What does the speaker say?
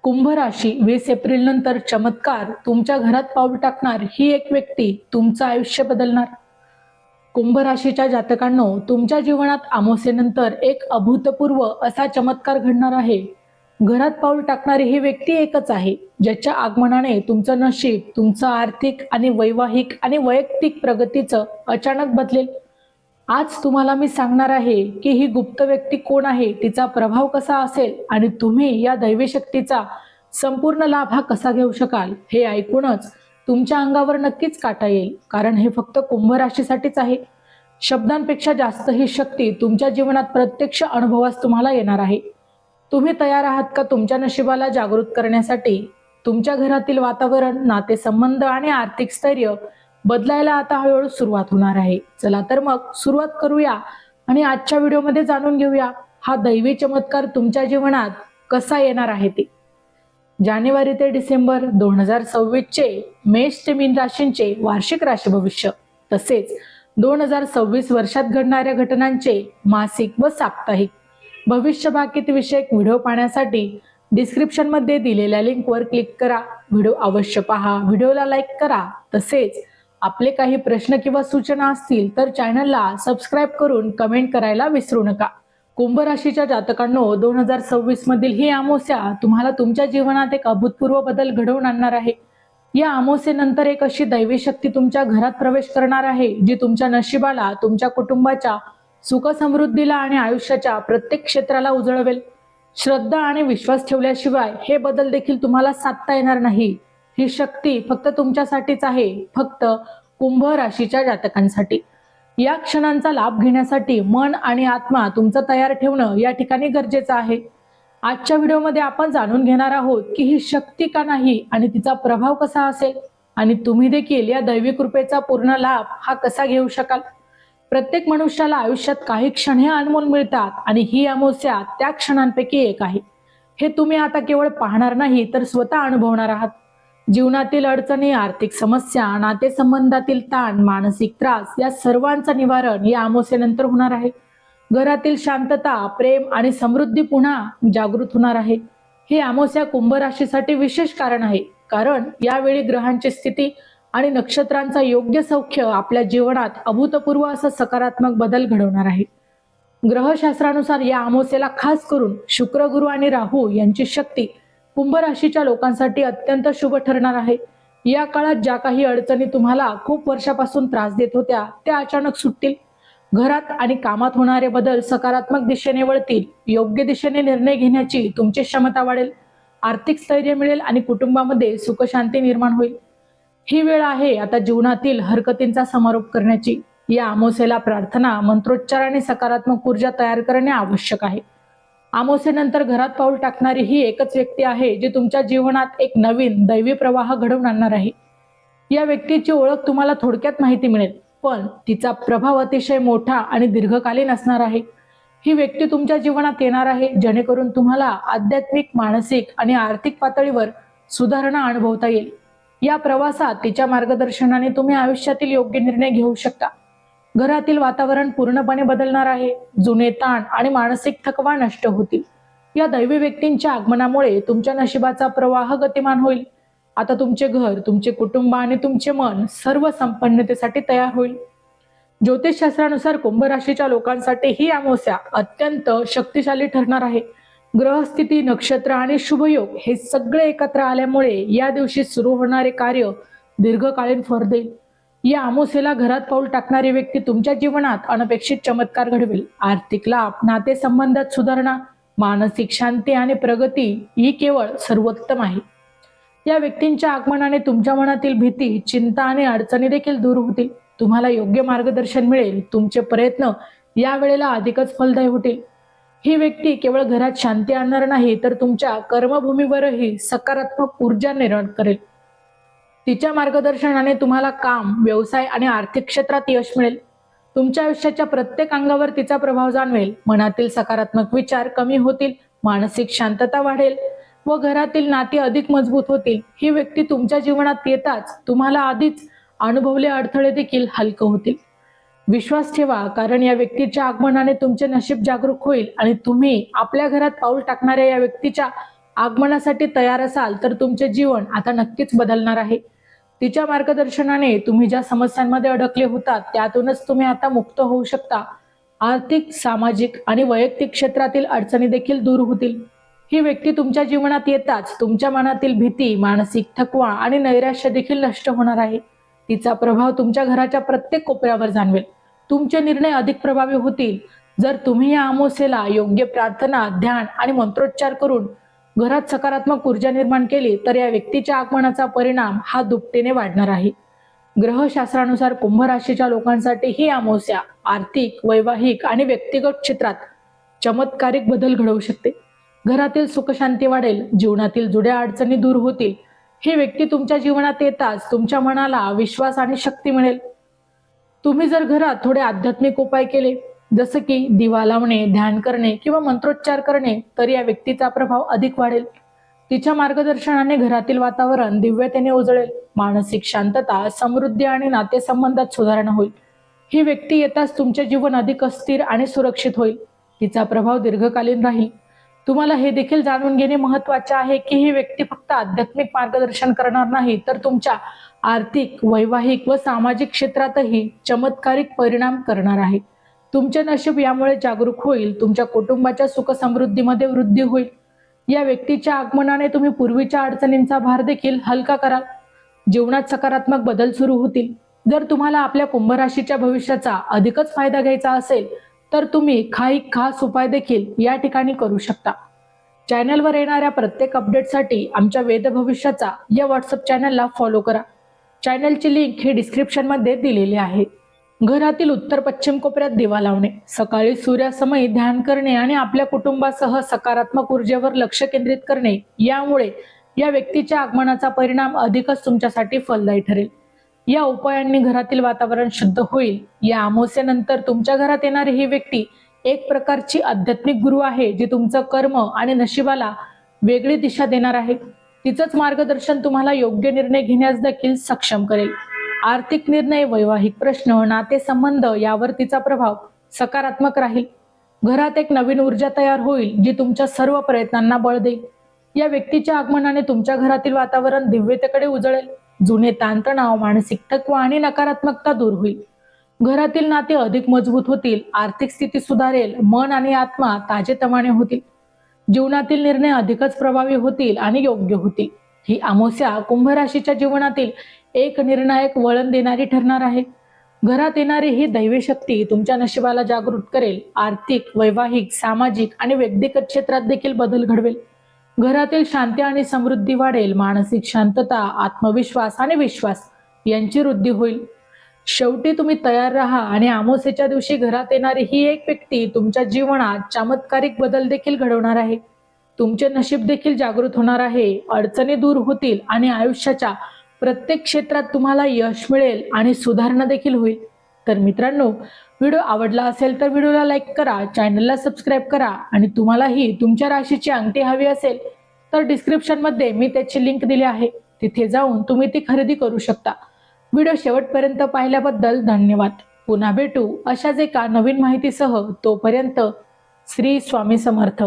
कुंभ राशी 20 एप्रिल नंतर चमत्कार तुमच्या घरात पाऊल टाकणार ही एक व्यक्ती तुमचं आयुष्य बदलणार. कुंभ राशीच्या जातकांनो, तुमच्या जीवनात अमावास्येनंतर एक अभूतपूर्व असा चमत्कार घडणार आहे. घरात पाऊल टाकणारी ही व्यक्ती एकच आहे, ज्याच्या आगमनाने तुमचं नशीब, तुमचं आर्थिक आणि वैवाहिक आणि वैयक्तिक प्रगतीचं अचानक बदलेल. आज तुम्हाला मी सांगणार आहे की ही गुप्त व्यक्ती कोण आहे, तिचा प्रभाव कसा असेल आणि तुम्ही या दैवी शक्तीचा संपूर्ण लाभ हा कसा घेऊ शकाल. हे ऐकूनच तुमच्या अंगावर नक्कीच काटा येईल, कारण हे फक्त कुंभ राशीसाठीच आहे. शब्दांपेक्षा जास्त ही शक्ती तुमच्या जीवनात प्रत्यक्ष अनुभवास तुम्हाला येणार आहे. तुम्ही तयार आहात का तुमच्या नशिबाला जागृत करण्यासाठी? तुमच्या घरातील वातावरण, नातेसंबंध आणि आर्थिक स्थैर्य बदलायला आता हळूहळू सुरुवात होणार आहे. चला तर मग सुरुवात करूया आणि आजच्या व्हिडिओमध्ये जाणून घेऊया हा दैवी चमत्कार तुमच्या जीवनात कसा येणार आहे ते. जानेवारी ते डिसेंबर 2026 चे मेष ते मीन राशींचे वार्षिक राशी भविष्य, तसेच 2026 वर्षात घडणाऱ्या घटनांचे मासिक व साप्ताहिक भविष्यवाणी विषयक व्हिडिओ पाहण्यासाठी डिस्क्रिप्शन मध्ये दिलेल्या लिंकवर क्लिक करा. व्हिडिओ अवश्य पहा, व्हिडिओला लाईक करा. तसेच आपले काही प्रश्न किंवा सूचना असतील तर चॅनलला सबस्क्राईब करून कमेंट करायला विसरू नका. कुंभ राशीच्या जातकांनो, 2026 मधील ही अमावास्या तुम्हाला तुमच्या जीवनात एक अभूतपूर्व बदल घडवून आणणार आहे. या अमावास्येनंतर एक अशी दैवी शक्ती तुमच्या घरात प्रवेश करणार आहे, जी तुमच्या नशिबाला, तुमच्या कुटुंबाच्या सुख समृद्धीला आणि आयुष्याच्या प्रत्येक क्षेत्राला उजळवेल. श्रद्धा आणि विश्वास ठेवल्याशिवाय हे बदल देखील तुम्हाला साधता येणार नाही. ही शक्ती फक्त तुमच्यासाठीच आहे, फक्त कुंभ राशीच्या जातकांसाठी. या क्षणांचा लाभ घेण्यासाठी मन आणि आत्मा तुमचं तयार ठेवणं या ठिकाणी गरजेचं आहे. आजच्या व्हिडिओमध्ये आपण जाणून घेणार आहोत की ही शक्ती का नाही आणि तिचा प्रभाव कसा असेल, आणि तुम्ही देखील या दैवी कृपेचा पूर्ण लाभ हा कसा घेऊ शकाल. प्रत्येक मनुष्याला आयुष्यात काही क्षण हे अनमोल मिळतात आणि ही अमावास्या त्या क्षणांपैकी एक आहे. हे तुम्ही आता केवळ पाहणार नाही तर स्वतः अनुभवणार आहात. जीवनातील अडचणी, आर्थिक समस्या, नातेसंबंधातील ताण, मानसिक त्रास या सर्वांचं निवारण या अमावास्येनंतर होणार आहे. घरातील शांतता, प्रेम आणि समृद्धी पुन्हा जागृत होणार आहे. ही अमावास्या कुंभ राशीसाठी विशेष कारण आहे, कारण यावेळी ग्रहांची स्थिती आणि नक्षत्रांचा योग्य सौख्य आपल्या जीवनात अभूतपूर्व असा सकारात्मक बदल घडवणार आहे. ग्रहशास्त्रानुसार या अमावास्येला खास करून शुक्र, गुरु आणि राहू यांची शक्ती कुंभ राशीच्या लोकांसाठी अत्यंत शुभ ठरणार आहे. या काळात ज्या काही अडचणी तुम्हाला खूप वर्षापासून त्रास देत होत्या त्या अचानक सुटतील. घरात आणि कामात होणारे बदल सकारात्मक दिशेने वळतील. योग्य दिशेने निर्णय घेण्याची तुमची क्षमता वाढेल. आर्थिक स्थैर्य मिळेल आणि कुटुंबामध्ये सुखशांती निर्माण होईल. ही वेळ आहे आता जीवनातील हरकतींचा समारोप करण्याची. या अमावास्येला प्रार्थना, मंत्रोच्चार आणि सकारात्मक ऊर्जा तयार करणे आवश्यक आहे. अमावास्येनंतर घरात पाऊल टाकणारी ही एकच व्यक्ती आहे जी तुमच्या जीवनात एक नवीन दैवी प्रवाह घडवून आणणार आहे. या व्यक्तीची ओळख तुम्हाला थोडक्यात माहिती मिळेल, पण तिचा प्रभाव अतिशय मोठा आणि दीर्घकालीन असणार आहे. ही व्यक्ती तुमच्या जीवनात येणार आहे जेणेकरून तुम्हाला आध्यात्मिक, मानसिक आणि आर्थिक पातळीवर सुधारणा अनुभवता येईल. या प्रवासात तिच्या मार्गदर्शनाने तुम्ही आयुष्यातील योग्य निर्णय घेऊ शकता. घरातील वातावरण पूर्णपणे बदलणार आहे. जुने ताण आणि मानसिक थकवा नष्ट होतील. या दैवी व्यक्तींच्या आगमनामुळे तुमच्या नशिबाचा प्रवाह गतिमान होईल. आता तुमचे घर, तुमचे कुटुंब आणि तुमचे मन सर्व संपन्नतेसाठी तयार होईल. ज्योतिषशास्त्रानुसार कुंभ राशीच्या लोकांसाठी ही अमावास्या अत्यंत शक्तिशाली ठरणार आहे. ग्रहस्थिती, नक्षत्र आणि शुभयोग हे सगळे एकत्र आल्यामुळे या दिवशी सुरू होणारे कार्य दीर्घकालीन फळ देईल. या अमावास्येला घरात पाऊल टाकणारी व्यक्ती तुमच्या जीवनात अनपेक्षित चमत्कार घडवेल. आर्थिक लाभ, नातेसंबंधात सुधारणा, मानसिक शांती आणि प्रगती ही केवळ सर्वोत्तम आहे. या व्यक्तींच्या आगमनाने तुमच्या मनातील भीती, चिंता आणि अडचणी देखील दूर होतील. तुम्हाला योग्य मार्गदर्शन मिळेल. तुमचे प्रयत्न या वेळेला अधिकच फलदायी होतील. ही व्यक्ती केवळ घरात शांती आणणार नाही तर तुमच्या कर्मभूमीवरही सकारात्मक ऊर्जा निर्माण करेल. तिच्या मार्गदर्शनाने तुम्हाला काम, व्यवसाय आणि आर्थिक क्षेत्रात यश मिळेल. तुमच्या आयुष्याच्या प्रत्येक अंगावर तिचा प्रभाव जाणवेल. मनातील सकारात्मक विचार कमी होतील, मानसिक शांतता वाढेल व घरातील नाती अधिक मजबूत होतील. ही व्यक्ती तुमच्या जीवनात येताच तुम्हाला आधीच अनुभवले अडथळे देखील हलके होतील. विश्वास ठेवा, कारण या व्यक्तीच्या आगमनाने तुमचे नशीब जागरूक होईल आणि तुम्ही आपल्या घरात पाऊल टाकणाऱ्या या व्यक्तीच्या आगमनासाठी तयार असाल तर तुमचे जीवन आता नक्कीच बदलणार आहे. तिच्या मार्गदर्शनाने तुम्ही ज्या समस्यांमध्ये अडकले होतात त्यातूनच तुम्ही आता मुक्त होऊ शकता. आर्थिक, सामाजिक आणि वैयक्तिक क्षेत्रातील अडचणी देखील दूर होतील. ही व्यक्ती तुमच्या जीवनात येताच तुमच्या मनातील भीती, मानसिक थकवा आणि नैराश्य देखील नष्ट होणार आहे. तिचा प्रभाव तुमच्या घराच्या प्रत्येक कोपऱ्यावर जाणवेल. तुमचे निर्णय अधिक प्रभावी होतील. जर तुम्ही या अमावास्येला योग्य प्रार्थना, ध्यान आणि मंत्रोच्चार करून घरात सकारात्मक ऊर्जा निर्माण केली तर या व्यक्तीच्या आगमनाचा परिणाम हा दुपटीने वाढणार आहे. ग्रहशास्त्रानुसार कुंभ राशीच्या लोकांसाठी ही अमावास्या आर्थिक, वैवाहिक आणि व्यक्तिगत क्षेत्रात चमत्कारिक बदल घडवू शकते. घरातील सुखशांती वाढेल, जीवनातील जुड्या अडचणी दूर होतील. ही व्यक्ती तुमच्या जीवनात येताच तुमच्या मनाला विश्वास आणि शक्ती मिळेल. तुम्ही जर घरात थोडे आध्यात्मिक उपाय केले, जसं की दिवा लावणे, ध्यान करणे किंवा मंत्रोच्चार करणे, तर या व्यक्तीचा प्रभाव अधिक वाढेल. तिच्या मार्गदर्शनाने घरातील वातावरण दिव्यतेने उजळेल. मानसिक शांतता, समृद्धी आणि नातेसंबंधात सुधारणा होईल. ही व्यक्ती येताच तुमचे जीवन अधिक अस्थिर आणि सुरक्षित होईल. तिचा प्रभाव दीर्घकालीन राहील. तुम्हाला हे देखील जाणून घेणे महत्त्वाचे आहे की ही व्यक्ती फक्त आध्यात्मिक मार्गदर्शन करणार नाही, तर तुमच्या आर्थिक, वैवाहिक व सामाजिक क्षेत्रातही चमत्कारिक परिणाम करणार आहे. तुमचे नशीब यामुळे जागरूक होईल. तुमच्या कुटुंबाच्या सुख समृद्धीमध्ये वृद्धी होईल. या व्यक्तीच्या आगमनाने तुम्ही पूर्वीच्या अडचणींचा भार देखील हलका कराल. जीवनात सकारात्मक बदल सुरू होतील. जर तुम्हाला आपल्या कुंभ राशीच्या भविष्याचा अधिकच फायदा घ्यायचा असेल तर तुम्ही काही खास उपाय देखील या ठिकाणी करू शकता. चॅनलवर येणाऱ्या प्रत्येक अपडेटसाठी आमच्या वेद भविष्याचा या व्हॉट्सअप चॅनलला फॉलो करा. चॅनलची लिंक ही डिस्क्रिप्शनमध्ये दिलेली आहे. घरातील उत्तर पश्चिम कोपऱ्यात दिवा लावणे, सकाळी सूर्यासमयी ध्यान करणे आणि आपल्या कुटुंबासह सकारात्मक ऊर्जेवर लक्ष केंद्रित करणे यामुळे या व्यक्तीच्या आगमनाचा परिणाम अधिकच तुमच्यासाठी फलदायी ठरेल. या उपायांनी घरातील वातावरण शुद्ध होईल. या अमावास्येनंतर तुमच्या घरात येणारी ही व्यक्ती एक प्रकारची आध्यात्मिक गुरु आहे, जी तुमचं कर्म आणि नशिबाला वेगळी दिशा देणार आहे. तिचंच मार्गदर्शन तुम्हाला योग्य निर्णय घेण्यास देखील सक्षम करेल. आर्थिक निर्णय, वैवाहिक प्रश्न, नातेसंबंध यावर तिचा प्रभाव सकारात्मक राहील. घरात एक नवीन ऊर्जा तयार होईल, जी तुमच्या सर्व प्रयत्नांना बळ देईल. या व्यक्तीच्या आगमनाने तुमच्या घरातील वातावरण दिव्यतेकडे उजळेल. जुने ताणतणाव, मानसिक थकवा आणि नकारात्मकता दूर होईल. घरातील नाते अधिक मजबूत होतील. आर्थिक स्थिती सुधारेल. मन आणि आत्मा ताजेतवाने होतील. जीवनातील निर्णय अधिकच प्रभावी होतील आणि योग्य होतील. ही अमावास्या कुंभ राशीच्या जीवनातील एक निर्णायक वळण देणारी ठरणार आहे. घरात येणारी ही दैवी शक्ती तुमच्या नशिबाला जागृत करेल. आर्थिक, वैवाहिक, सामाजिक आणि व्यक्तिगत क्षेत्रात देखील बदल घडवेल. घरातील शांती आणि समृद्धी वाढेल. मानसिक शांतता, आत्मविश्वास आणि विश्वास यांची वृद्धी होईल. शेवटी तुम्ही तयार राहा आणि अमावास्येच्या दिवशी घरात येणारी ही एक व्यक्ती तुमच्या जीवनात चमत्कारिक बदल देखील घडवणार आहे. तुमचे नशीब देखील जागृत होणार आहे. अडचणी दूर होतील आणि आयुष्याच्या प्रत्येक क्षेत्रात तुम्हाला यश मिळेल आणि सुधारणा देखील होईल. तर मित्रांनो, व्हिडिओ आवडला असेल तर व्हिडिओला लाईक करा, चॅनलला सबस्क्राईब करा आणि तुम्हालाही तुमच्या राशीची अंगठी हवी असेल तर डिस्क्रिप्शनमध्ये मी त्याची लिंक दिली आहे. तिथे जाऊन तुम्ही ती खरेदी करू शकता. व्हिडिओ शेवटपर्यंत पाहिल्याबद्दल धन्यवाद. पुन्हा भेटू अशाच एका नवीन माहितीसह. तोपर्यंत श्री स्वामी समर्थ.